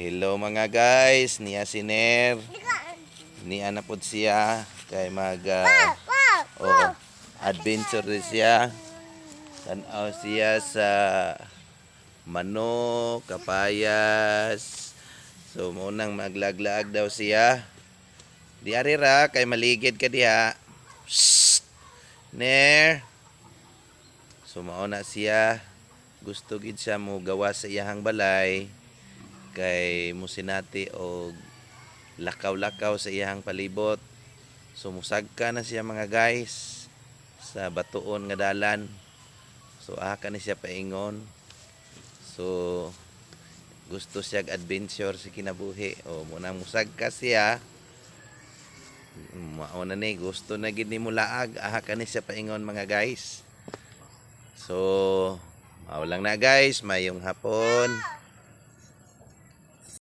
Hello mga guys, niya si Ner. Niya na po siya kay mag adventure rin siya. Tanaw siya sa manok, kapayas. So munang maglaglag daw siya. Di ari ra kay maligid ka diha. Shh! Ner. So mauna siya. Gusto gid siya mo gawa sa iyahang balay kay musinati og lakaw-lakaw sa iyang palibot. So musagka na siya mga guys sa batuon nga dalan. So aka ni siya paingon. So gusto siya adventure sa kinabuhi. O muna musagka siya. Mauna ni gusto na gid nimo laag. Aka ni siya paingon mga guys. So mao lang na guys, mayong hapon.